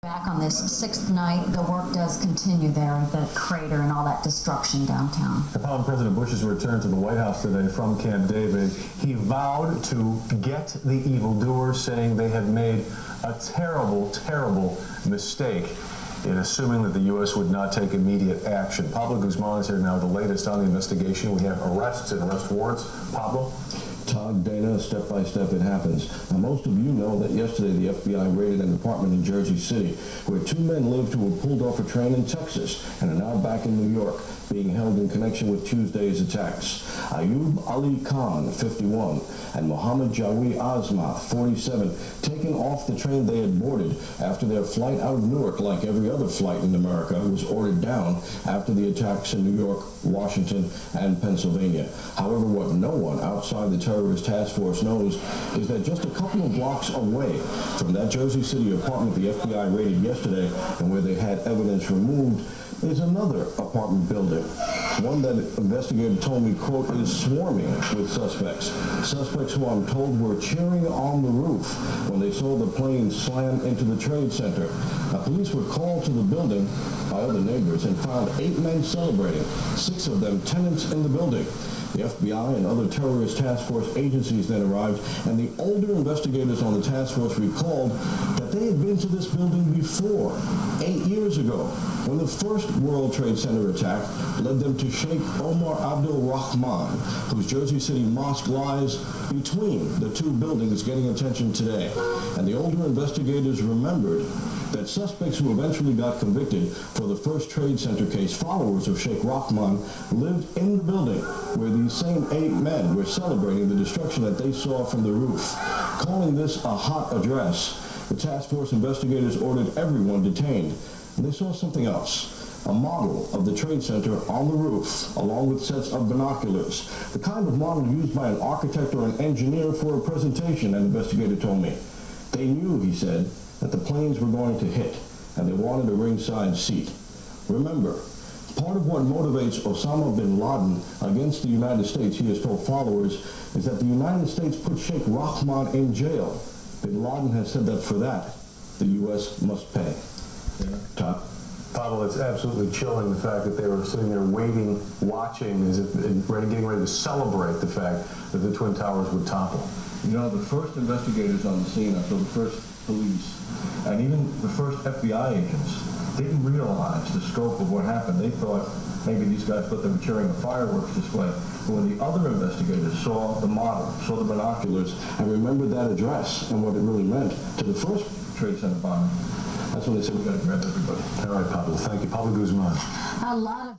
Back on this sixth night, the work does continue there, the crater and all that destruction downtown. Upon President Bush's return to the White House today from Camp David, he vowed to get the evildoers, saying they had made a terrible, terrible mistake in assuming that the U.S. would not take immediate action. Pablo Guzman is here now with the latest on the investigation. We have arrests and arrest warrants. Pablo? Todd, Dana, step by step it happens. Now, most of you know that yesterday the FBI raided an apartment in Jersey City where two men lived who were pulled off a train in Texas and are now back in New York, being held in connection with Tuesday's attacks. Ayub Ali Khan, 51, and Mohammed Jawi Azma, 47, taken off the train they had boarded after their flight out of Newark, like every other flight in America, was ordered down after the attacks in New York, Washington, and Pennsylvania. However, what no one outside the terrorist task force knows is that just a couple of blocks away from that Jersey City apartment the FBI raided yesterday and where they had evidence removed is another apartment building, one that investigators told me, quote, is swarming with suspects. Suspects who I'm told were cheering on the roof when they saw the plane slam into the Trade Center. Now, police were called to the building by other neighbors and found 8 men celebrating, 6 of them tenants in the building. The FBI and other terrorist task force agencies then arrived, and the older investigators on the task force recalled that they had been to this building before, 8 years ago, when the first World Trade Center attack led them to Sheikh Omar Abdul Rahman, whose Jersey City mosque lies between the two buildings getting attention today. And the older investigators remembered that suspects who eventually got convicted for the first Trade Center case, followers of Sheikh Rahman, lived in the building where these same 8 men were celebrating the destruction that they saw from the roof. Calling this a hot address, the task force investigators ordered everyone detained. And they saw something else, a model of the Trade Center on the roof, along with sets of binoculars, the kind of model used by an architect or an engineer for a presentation, an investigator told me. They knew, he said, that the planes were going to hit, and they wanted a ringside seat. Remember, part of what motivates Osama bin Laden against the United States, he has told followers, is that the United States put Sheikh Rahman in jail. Bin Laden has said that for that, the U.S. must pay. Yeah. Todd? Pablo, it's absolutely chilling the fact that they were sitting there waiting, watching, as if getting ready to celebrate the fact that the Twin Towers would topple. You know, the first investigators on the scene, after the first police, and even the first FBI agents, didn't realize the scope of what happened. They thought maybe these guys thought they were cheering a fireworks display. But when the other investigators saw the model, saw the binoculars, and remembered that address and what it really meant to the first Trade Center bombing, that's when they said, we got to grab everybody. All right, Pablo. Thank you. Pablo Guzman. A lot of